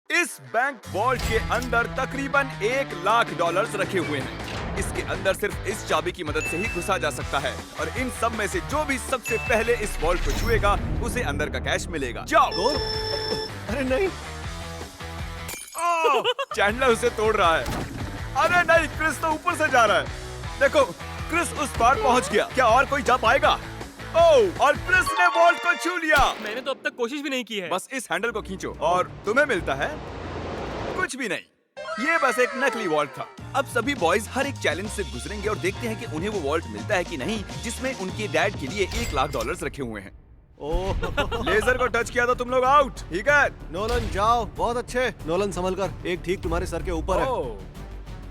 इस bank vault के अंदर तकरीबन $1,00,000 रखे हुए हैं। इसके अंदर सिर्फ इस चाबी की मदद से ही घुसा जा सकता है और इन सब में से जो भी सबसे पहले इस वॉल्ट को छुएगा उसे अंदर का कैश मिलेगा। जाओ। अरे नहीं, चैंडलर उसे तोड़ रहा है। अरे नहीं, क्रिस तो ऊपर से जा रहा है। देखो, क्रिस उस पार पहुंच गया। क्या और कोई जा पाएगा? ओह, और क्रिस ने वॉल्ट को छू लिया। मैंने तो अब तक कोशिश भी नहीं की है। बस इस हैंडल को खींचो और तुम्हें मिलता है कुछ भी नहीं। ये बस एक नकली वॉल्ट था। अब सभी बॉयज हर एक चैलेंज से गुजरेंगे और देखते हैं कि उन्हें वो वॉल्ट मिलता है कि नहीं जिसमें उनके डैड के लिए $1,00,000 रखे हुए हैं। ओह लेजर को टच किया तो तुम लोग आउट। ठीक है, नोलन जाओ, बहुत अच्छे। नोलन संभल कर, एक ठीक तुम्हारे सर के ऊपर है।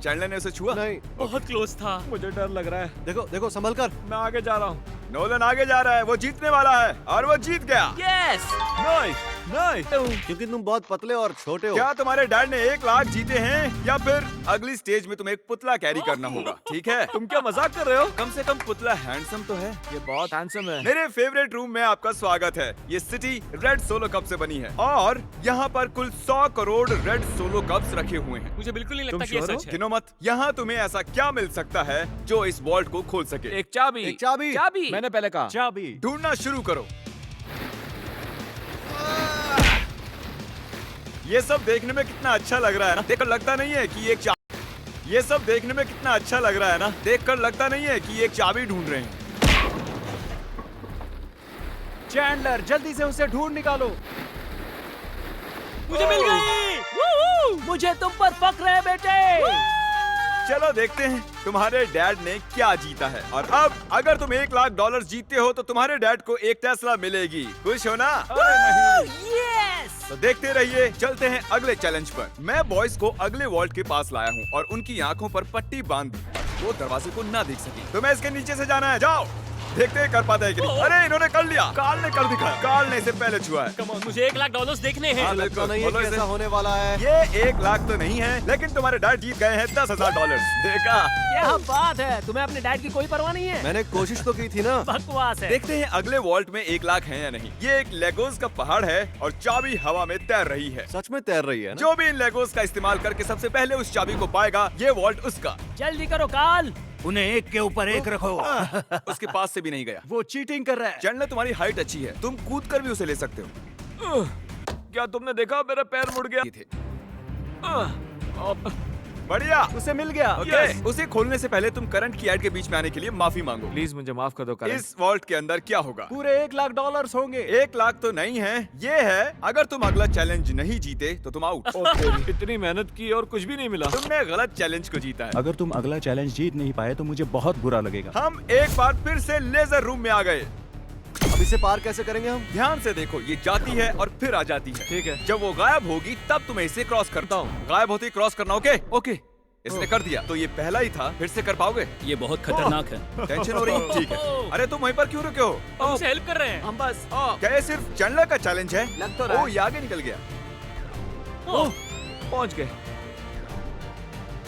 चैंडलर ने उसे छुआ। नहीं, बहुत क्लोज था। मुझे डर लग रहा है। देखो देखो संभल कर। मैं आगे जा रहा हूँ। नोलन आगे जा रहा है, वो जीतने वाला है और वो जीत गया। यस। नहीं नहीं, क्योंकि तुम बहुत पतले और छोटे हो। क्या तुम्हारे डैड ने $1,00,000 जीते हैं या फिर अगली स्टेज में तुम्हें एक पुतला कैरी करना होगा? ठीक है, तुम क्या मजाक कर रहे हो? कम से कम पुतला हैंडसम तो है। ये बहुत हैंडसम है। मेरे फेवरेट रूम में आपका स्वागत है। ये सिटी रेड सोलो कप से बनी है और यहाँ पर कुल 100 करोड़ रेड सोलो कप्स रखे हुए हैं। मुझे बिल्कुल नहीं लगता तुम कि ये sure हो? सच है। गिनो मत। यहाँ तुम्हें ऐसा क्या मिल सकता है जो इस वॉल्ट को खोल सके? एक चाबी। एक चाबी। चाबी। मैंने पहले कहा चाबी। ढूंढना शुरू करो। ये सब देखने में कितना अच्छा लग रहा है ना? देखकर लगता नहीं है कि ये सब देखने में कितना अच्छा लग रहा है ना? देखकर लगता नहीं है कि एक चाबी ढूंढ रहे हैं। चैंडलर, जल्दी से उसे ढूंढ निकालो। मुझे मिल गई। मुझे तुम पर फक्र है बेटे। चलो देखते हैं तुम्हारे डैड ने क्या जीता है। और अब अगर तुम $1,00,000 जीतते हो तो तुम्हारे डैड को एक टेस्ला मिलेगी। खुश हो ना? यस। तो देखते रहिए। चलते हैं अगले चैलेंज पर। मैं बॉयज को अगले वॉल्ट के पास लाया हूँ और उनकी आंखों पर पट्टी बांध दी। वो दरवाजे को ना देख सके। तुम्हें इसके नीचे से जाना है। जाओ, देखते हैं कर पाता है कि नहीं। अरे इन्होंने कर लिया। कार्ल ने कर दिखाया। कार्ल ने इसे पहले छुआ है। कम ऑन, मुझे $1,00,000 देखने हैं। हाँ, लगता नहीं है बोलो कि इसे। ऐसा होने वाला है। ये $1,00,000 तो नहीं है, लेकिन तुम्हारे डैड जीत गए हैं $10,000। देखा? क्या बात है, तुम्हें अपने डैड की कोई परवाह नहीं है। मैंने कोशिश तो की थी ना। बकवास है। देखते हैं अगले वॉल्ट में $1,00,000 है या नहीं। ये एक लेगोस का पहाड़ है और चाबी हवा में तैर रही है। सच में तैर रही है ना? जो भी इन लेगोस का इस्तेमाल करके सबसे पहले उस चाबी को पाएगा, ये वॉल्ट उसका। जल्दी करो कार्ल। उन्हें एक के ऊपर एक रखो। उसके पास से भी नहीं गया। वो चीटिंग कर रहा है। चैंडलर, तुम्हारी हाइट अच्छी है, तुम कूद कर भी उसे ले सकते हो। क्या तुमने देखा मेरा पैर मुड़ गया? ये थे। बढ़िया, उसे मिल गया। ओके। उसे खोलने से पहले तुम करंट की ऐड के बीच में आने के लिए माफी मांगो। प्लीज मुझे माफ कर दो करण। इस वॉल्ट के अंदर क्या होगा? पूरे $1,00,000 होंगे। $1,00,000 तो नहीं है, ये है अगर तुम अगला चैलेंज नहीं जीते तो तुम आउट। इतनी मेहनत की और कुछ भी नहीं मिला। तुमने गलत चैलेंज को जीता है। अगर तुम अगला चैलेंज जीत नहीं पाए तो मुझे बहुत बुरा लगेगा। हम एक बार फिर से लेजर रूम में आ गए। अब इसे पार कैसे करेंगे हम? ध्यान से देखो, ये जाती है और फिर आ जाती है। ठीक है। जब वो गायब होगी तब तुम्हें इसे क्रॉस करता हूँ। गायब होते ही क्रॉस करना। ओके ओके, इसने कर दिया। तो ये पहला ही था, फिर से कर पाओगे? ये बहुत खतरनाक है। टेंशन हो रही है? ठीक है। अरे तुम वहीं पर क्यों रुके हो? हम उसे हेल्प कर रहे हैं। हम बस क्या ये सिर्फ चैंडलर का चैलेंज है? लग तो रहा है। ये आगे निकल गया। पहुंच गए।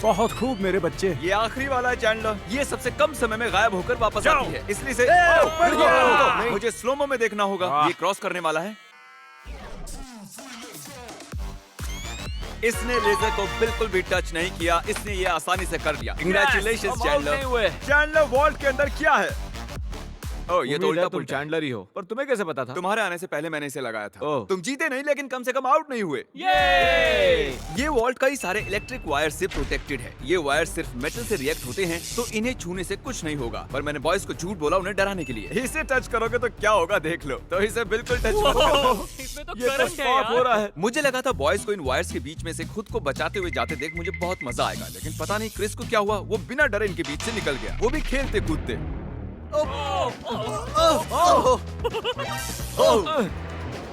बहुत खूब मेरे बच्चे। ये आखिरी वाला है चैंडलर। ये सबसे कम समय में गायब होकर वापस जाओ। आती है, इसलिए से बढ़ रुको, गया। रुको। नहीं। मुझे स्लोमो में देखना होगा। ये क्रॉस करने वाला है। इसने लेजर को बिल्कुल भी टच नहीं किया। इसने ये आसानी से कर दिया। कंग्रेचुलेशंस हम आउट नहीं चैंडलर। हुए। चैंडलर, वॉल्ट के अंदर क्या है? ओह, ये तो उम्मीद है उल्टा तुम पुल्टा। चैंडलर ही हो। पर तुम्हें कैसे पता था? तुम्हारे आने से पहले मैंने इसे लगाया था। ओह। तुम जीते नहीं, लेकिन कम से कम आउट नहीं हुए। ये वॉल्ट कई सारे इलेक्ट्रिक वायर से प्रोटेक्टेड है। ये वायर सिर्फ मेटल से रिएक्ट होते हैं, तो इन्हें छूने से कुछ नहीं होगा। पर मैंने बॉयज को झूठ बोला उन्हें डराने के लिए। इसे टच करोगे तो क्या होगा देख लो। तो इसे बिल्कुल टच मत करो। इसमें तो ये तो करंट है स्पॉट हो यार। रहा है। मुझे लगा था बॉयज को इन वायर्स के बीच में से खुद को बचाते हुए जाते देख मुझे बहुत मजा आएगा, लेकिन पता नहीं क्रिस को क्या हुआ। वो बिना डरे इनके बीच से निकल गया, वो भी खेलते कूदते।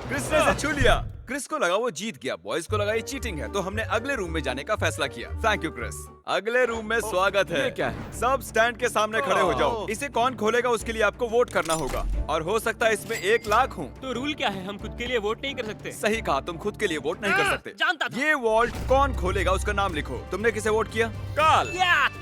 क्रिस ने इसे छू लिया। क्रिस को लगा वो जीत गया, बॉयज को लगा ये चीटिंग है, तो हमने अगले रूम में जाने का फैसला किया। Thank you Chris. अगले रूम में स्वागत है। ये क्या है? सब स्टैंड के सामने खड़े हो जाओ। इसे कौन खोलेगा उसके लिए आपको वोट करना होगा, और हो सकता है इसमें 1,00,000 हो। तो रूल क्या है, हम खुद के लिए वोट नहीं कर सकते? सही कहा, तुम खुद के लिए वोट नहीं कर सकते। जानता था। ये वॉल्ट कौन खोलेगा उसका नाम लिखो। तुमने किसे वोट किया? कार्ल।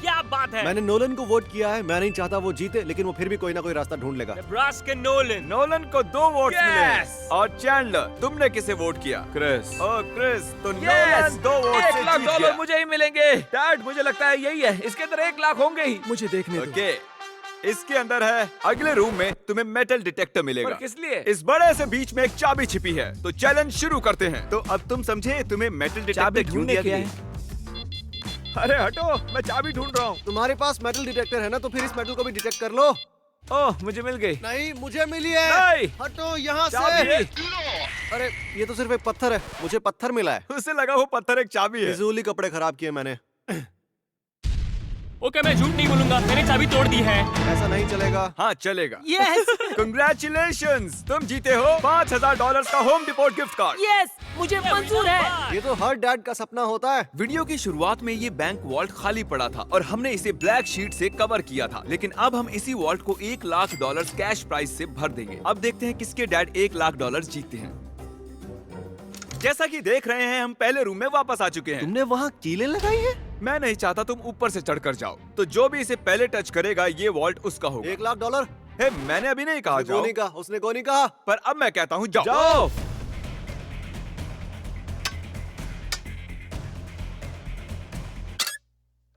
क्या बात है। मैंने नोलन को वोट किया है। मैं नहीं चाहता वो जीते, लेकिन वो फिर भी कोई ना कोई रास्ता ढूंढ लेगा। Nebraska Nolan. नोलन को 2 वोट Yes! मिले। और चैंडलर, तुमने किसे वोट वोट किया? क्रिस। ओ क्रिस, तो Yes! नोलन 2 वोट से 1 लाख जीत डॉलर गया। मुझे ही मिलेंगे। डैड मुझे लगता है यही है, इसके अंदर 1 लाख होंगे ही। मुझे देखने दो। ओके, इसके अंदर है। अगले रूम में तुम्हें मेटल डिटेक्टर मिलेगा। पर किस लिए? इस बड़े से बीच में एक चाबी छिपी है। तो चैलेंज शुरू करते हैं। तो अब तुम समझे, तुम्हें मेटल डिटेक्टर चाबी क्यों ढूंढने दिया के गया लिए। है? अरे हटो, मैं चाबी ढूंढ रहा हूँ। तुम्हारे पास मेटल डिटेक्टर है ना, तो फिर इस मेटल को भी डिटेक्ट कर लो। ओह, मुझे मिल गई। नहीं, मुझे मिली है। नहीं। हटो यहाँ चाबी। से। अरे ये तो सिर्फ एक पत्थर है, मुझे पत्थर मिला है। उसे लगा वो पत्थर एक चाबी है। फिजूल ही कपड़े खराब किए मैंने। ओके, मैं झूठ नहीं बोलूंगा, मैंने चाबी तोड़ दी है। ऐसा नहीं चलेगा। हाँ चलेगा। यस कंग्रेचुलेशंस, तुम जीते हो $5000 का home depot gift card. Yes मुझे मंजूर है। ये तो हर डैड का सपना होता है। वीडियो की शुरुआत में ये बैंक वॉल्ट खाली पड़ा था और हमने इसे ब्लैक शीट से कवर किया था, लेकिन अब हम इसी वॉल्ट को $1 लाख कैश प्राइस से भर देंगे। अब देखते हैं किसके डैड $1 लाख जीतते हैं। जैसा कि देख रहे हैं, हम पहले रूम में वापस आ चुके हैं। तुमने वहाँ कीलें लगाई है? मैं नहीं चाहता तुम ऊपर से चढ़कर जाओ, तो जो भी इसे पहले टच करेगा ये वॉल्ट उसका होगा। $1 लाख। हे, मैंने अभी नहीं कहा उसने जाओ, को नहीं कहा, उसने को नहीं कहा। पर अब मैं कहता हूँ जाओ। जाओ।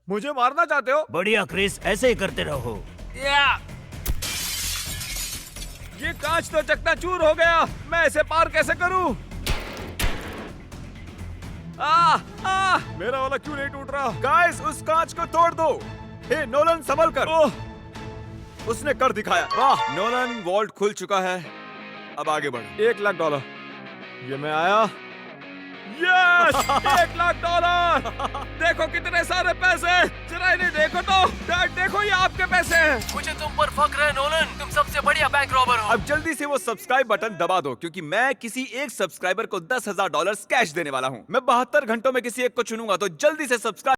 मुझे मारना चाहते हो? बढ़िया क्रिस, ऐसे ही करते रहो। ये कांच तो चकनाचूर हो गया। मैं इसे पार कैसे करूं? मेरा वाला क्यों नहीं टूट रहा? गाइस, उस कांच को तोड़ दो। हे नोलन, संभल कर। ओह, उसने कर दिखाया। वाह, नोलन, वॉल्ट खुल चुका है। अब आगे बढ़ो। $1 लाख। ये मैं आया। यस, $1 लाख। देखो कितने सारे पैसे। जरा इन्हें देखो तो। डैड देखो, ये आपके पैसे हैं। मुझे तुम पर फख्र है नोलन, तुम सबसे बढ़िया बैंक रॉबर हो। अब जल्दी से वो सब्सक्राइब बटन दबा दो, क्योंकि मैं किसी एक सब्सक्राइबर को $10,000 कैश देने वाला हूँ। मैं 72 घंटों में किसी एक को चुनूंगा, तो जल्दी से सब्सक्राइब